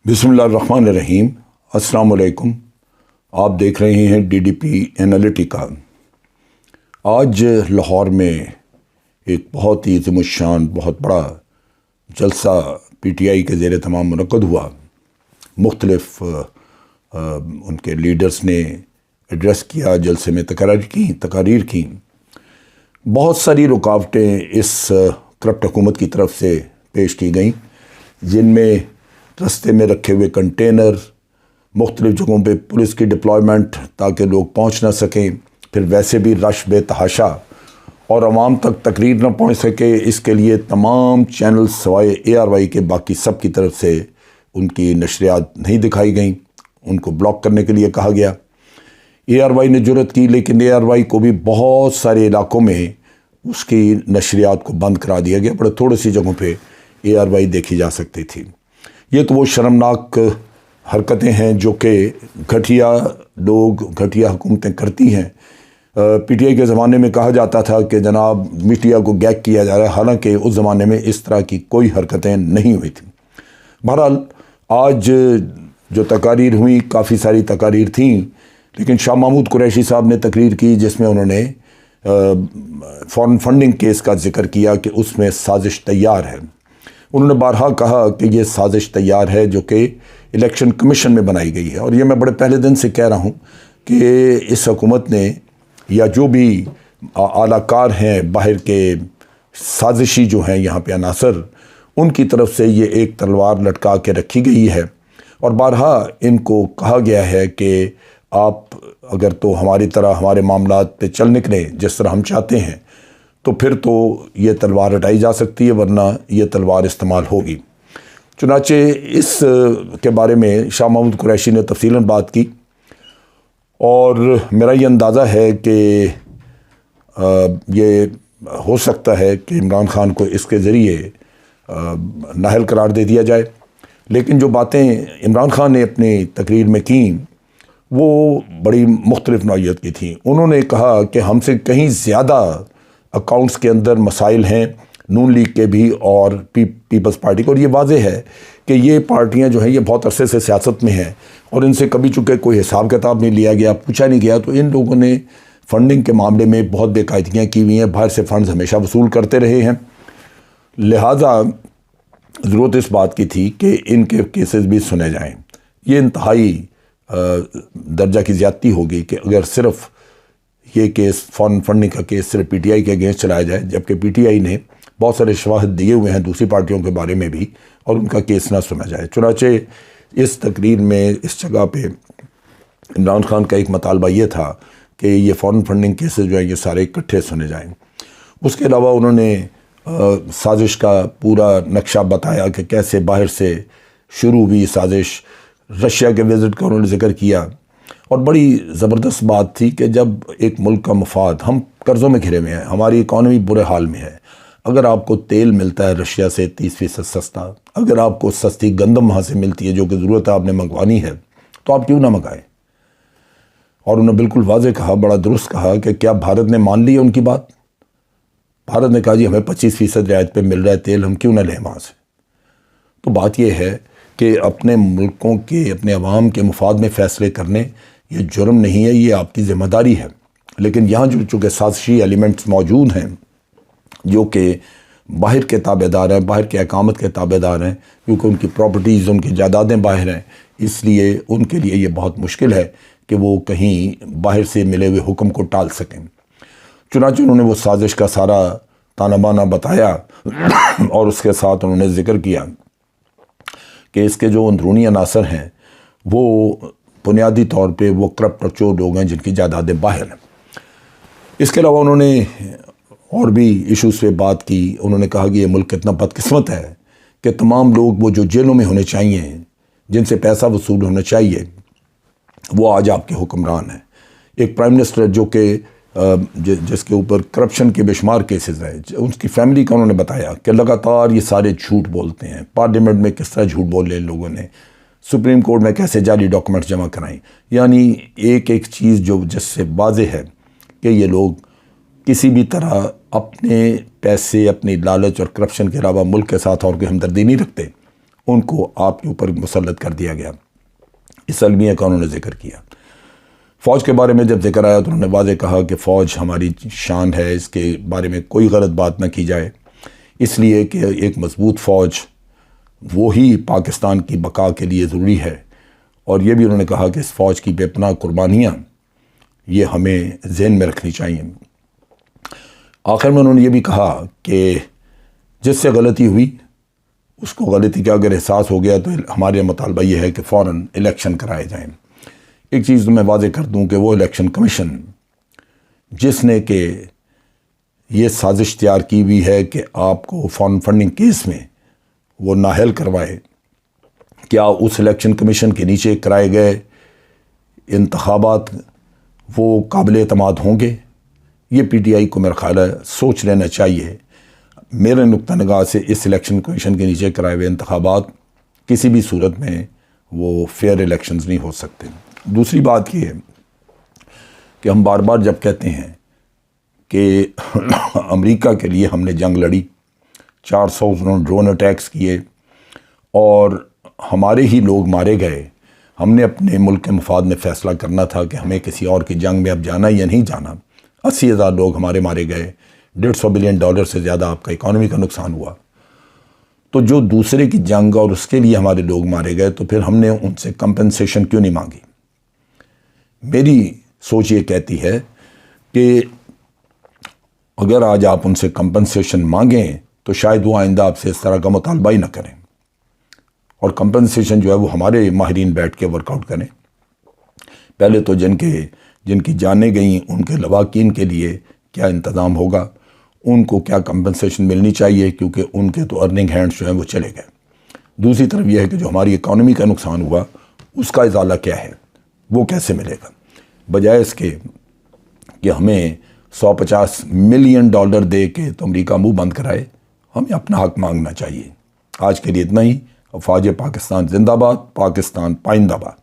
بسم اللہ الرحمن الرحیم۔ السلام علیکم۔ آپ دیکھ رہے ہیں ڈی ڈی پی انالیٹیکا۔ آج لاہور میں ایک بہت ہی عظیم الشان بہت بڑا جلسہ پی ٹی آئی کے زیر تمام منعقد ہوا۔ مختلف ان کے لیڈرز نے ایڈریس کیا، جلسے میں تقاریر کی۔ بہت ساری رکاوٹیں اس کرپٹ حکومت کی طرف سے پیش کی گئیں، جن میں رستے میں رکھے ہوئے کنٹینر، مختلف جگہوں پہ پولیس کی ڈپلائمنٹ تاکہ لوگ پہنچ نہ سکیں، پھر ویسے بھی رش بے تحاشا اور عوام تک تقریر نہ پہنچ سکے، اس کے لیے تمام چینلز سوائے ARY کے باقی سب کی طرف سے ان کی نشریات نہیں دکھائی گئیں، ان کو بلاک کرنے کے لیے کہا گیا۔ ARY نے جرأت کی، لیکن ARY کو بھی بہت سارے علاقوں میں اس کی نشریات کو بند کرا دیا گیا۔ بڑے تھوڑی سی جگہوں پہ ARY دیکھی جا سکتی تھی۔ یہ تو وہ شرمناک حرکتیں ہیں جو کہ گھٹیا لوگ، گھٹیا حکومتیں کرتی ہیں۔ پی ٹی آئی کے زمانے میں کہا جاتا تھا کہ جناب میڈیا کو گیگ کیا جا رہا ہے، حالانکہ اس زمانے میں اس طرح کی کوئی حرکتیں نہیں ہوئی تھیں۔ بہرحال آج جو تقاریر ہوئی، کافی ساری تقاریر تھیں، لیکن شاہ محمود قریشی صاحب نے تقریر کی جس میں انہوں نے فارن فنڈنگ کیس کا ذکر کیا کہ اس میں سازش تیار ہے۔ انہوں نے بارہا کہا کہ یہ سازش تیار ہے جو کہ الیکشن کمیشن میں بنائی گئی ہے، اور یہ میں بڑے پہلے دن سے کہہ رہا ہوں کہ اس حکومت نے یا جو بھی اعلیٰ کار ہیں باہر کے سازشی جو ہیں یہاں پہ عناصر، ان کی طرف سے یہ ایک تلوار لٹکا کے رکھی گئی ہے، اور بارہا ان کو کہا گیا ہے کہ آپ اگر تو ہماری طرح ہمارے معاملات پہ چل نکلیں جس طرح ہم چاہتے ہیں تو پھر تو یہ تلوار ہٹائی جا سکتی ہے، ورنہ یہ تلوار استعمال ہوگی۔ چنانچہ اس کے بارے میں شاہ محمود قریشی نے تفصیلاً بات کی، اور میرا یہ اندازہ ہے کہ یہ ہو سکتا ہے کہ عمران خان کو اس کے ذریعے نااہل قرار دے دیا جائے۔ لیکن جو باتیں عمران خان نے اپنی تقریر میں کیں وہ بڑی مختلف نوعیت کی تھیں۔ انہوں نے کہا کہ ہم سے کہیں زیادہ اکاؤنٹس کے اندر مسائل ہیں نون لیگ کے بھی اور پیپلز پارٹی کو، اور یہ واضح ہے کہ یہ پارٹیاں جو ہیں یہ بہت عرصے سے سیاست میں ہیں، اور ان سے کبھی چونکہ کوئی حساب کتاب نہیں لیا گیا، پوچھا نہیں گیا، تو ان لوگوں نے فنڈنگ کے معاملے میں بہت بے قاعدگیاں کی ہوئی ہیں، باہر سے فنڈز ہمیشہ وصول کرتے رہے ہیں۔ لہٰذا ضرورت اس بات کی تھی کہ ان کے کیسز بھی سنے جائیں۔ یہ انتہائی درجہ کی زیادتی ہوگی کہ اگر صرف یہ کیس فارن فنڈنگ کا کیس صرف پی ٹی آئی کے اگینسٹ چلایا جائے، جبکہ پی ٹی آئی نے بہت سارے شواہد دیے ہوئے ہیں دوسری پارٹیوں کے بارے میں بھی، اور ان کا کیس نہ سنا جائے۔ چنانچہ اس تقریر میں اس جگہ پہ عمران خان کا ایک مطالبہ یہ تھا کہ یہ فارن فنڈنگ کیسز جو ہیں یہ سارے اکٹھے سنے جائیں۔ اس کے علاوہ انہوں نے سازش کا پورا نقشہ بتایا کہ کیسے باہر سے شروع ہوئی سازش، رشیا کے وزٹ کا انہوں نے ذکر کیا، اور بڑی زبردست بات تھی کہ جب ایک ملک کا مفاد، ہم قرضوں میں گھرے ہوئے ہیں، ہماری اکانومی برے حال میں ہے، اگر آپ کو تیل ملتا ہے رشیا سے 30% سستا، اگر آپ کو سستی گندم وہاں سے ملتی ہے جو کہ ضرورت ہے آپ نے منگوانی ہے، تو آپ کیوں نہ منگائیں؟ اور انہوں نے بالکل واضح کہا، بڑا درست کہا کہ کیا بھارت نے مان لی ہے ان کی بات؟ بھارت نے کہا جی ہمیں 25% رعایت پہ مل رہا ہے تیل، ہم کیوں نہ لیں وہاں سے؟ تو بات یہ ہے کہ اپنے ملکوں کے، اپنے عوام کے مفاد میں فیصلے کرنے یہ جرم نہیں ہے، یہ آپ کی ذمہ داری ہے۔ لیکن یہاں جو چونکہ سازشی ایلیمنٹس موجود ہیں جو کہ باہر کے تابع دار ہیں، باہر کے اقامت کے تابع دار ہیں، کیونکہ ان کی پراپرٹیز، ان کی جائیدادیں باہر ہیں، اس لیے ان کے لیے یہ بہت مشکل ہے کہ وہ کہیں باہر سے ملے ہوئے حکم کو ٹال سکیں۔ چنانچہ انہوں نے وہ سازش کا سارا تانا بانا بتایا، اور اس کے ساتھ انہوں نے ذکر کیا کہ اس کے جو اندرونی عناصر ہیں وہ بنیادی طور پہ وہ کرپٹ اور چور لوگ ہیں جن کی جائیدادیں باہر ہیں۔ اس کے علاوہ انہوں نے اور بھی ایشوز پہ بات کی۔ انہوں نے کہا کہ یہ ملک کتنا بدقسمت ہے کہ تمام لوگ وہ جو جیلوں میں ہونے چاہیے، جن سے پیسہ وصول ہونا چاہیے، وہ آج آپ کے حکمران ہیں۔ ایک پرائم منسٹر جو کہ جس کے اوپر کرپشن کے بے شمار کیسز ہیں، اس کی فیملی کا انہوں نے بتایا کہ لگاتار یہ سارے جھوٹ بولتے ہیں، پارلیمنٹ میں کس طرح جھوٹ بولے ان لوگوں نے، سپریم کورٹ میں کیسے جعلی ڈاکومنٹس جمع کرائیں، یعنی ایک ایک چیز جو جس سے واضح ہے کہ یہ لوگ کسی بھی طرح اپنے پیسے، اپنی لالچ اور کرپشن کے علاوہ ملک کے ساتھ اور کوئی ہمدردی نہیں رکھتے۔ ان کو آپ کے اوپر مسلط کر دیا گیا۔ اس المیہ کا انہوں نے ذکر کیا۔ فوج کے بارے میں جب ذکر آیا تو انہوں نے واضح کہا کہ فوج ہماری شان ہے، اس کے بارے میں کوئی غلط بات نہ کی جائے، اس لیے کہ ایک مضبوط فوج وہی پاکستان کی بقا کے لیے ضروری ہے۔ اور یہ بھی انہوں نے کہا کہ اس فوج کی بے پناہ قربانیاں یہ ہمیں ذہن میں رکھنی چاہیے۔ آخر میں انہوں نے یہ بھی کہا کہ جس سے غلطی ہوئی اس کو غلطی کا اگر احساس ہو گیا تو ہمارے مطالبہ یہ ہے کہ فوراً الیکشن کرائے جائیں۔ ایک چیز تو میں واضح کر دوں کہ وہ الیکشن کمیشن جس نے کہ یہ سازش تیار کی ہوئی ہے کہ آپ کو فارن فنڈنگ کیس میں وہ نااہل کروائے، کیا اس الیکشن کمیشن کے نیچے کرائے گئے انتخابات وہ قابل اعتماد ہوں گے؟ یہ پی ٹی آئی کو میرا خیال ہے سوچ لینا چاہیے۔ میرے نقطہ نگاہ سے اس الیکشن کمیشن کے نیچے کرائے ہوئے انتخابات کسی بھی صورت میں وہ فیئر الیکشنز نہیں ہو سکتے۔ دوسری بات یہ ہے کہ ہم بار بار جب کہتے ہیں کہ امریکہ کے لیے ہم نے جنگ لڑی، 400 ڈرون اٹیکس کیے اور ہمارے ہی لوگ مارے گئے، ہم نے اپنے ملک کے مفاد میں فیصلہ کرنا تھا کہ ہمیں کسی اور کی جنگ میں اب جانا یا نہیں جانا۔ 80,000 لوگ ہمارے مارے گئے، $150 بلین سے زیادہ آپ کا اکانومی کا نقصان ہوا۔ تو جو دوسرے کی جنگ اور اس کے لیے ہمارے لوگ مارے گئے تو پھر ہم نے ان سے کمپنسیشن کیوں نہیں مانگی؟ میری سوچ یہ کہتی ہے کہ اگر آج آپ ان سے کمپنسیشن مانگیں تو شاید وہ آئندہ آپ سے اس طرح کا مطالبہ ہی نہ کریں، اور کمپنسیشن جو ہے وہ ہمارے ماہرین بیٹھ کے ورک آؤٹ کریں۔ پہلے تو جن کی جانیں گئیں ان کے لواحقین کے لیے کیا انتظام ہوگا، ان کو کیا کمپنسیشن ملنی چاہیے، کیونکہ ان کے تو ارننگ ہینڈز جو ہیں وہ چلے گئے۔ دوسری طرف یہ ہے کہ جو ہماری اکانومی کا نقصان ہوا اس کا ازالہ کیا ہے، وہ کیسے ملے گا، بجائے اس کے کہ ہمیں $150 ملین دے کے تو امریکہ منہ بند کرائے۔ ہمیں اپنا حق مانگنا چاہیے۔ آج کے لیے اتنا ہی۔ افواج پاکستان زندہ باد، پاکستان پائندہ باد۔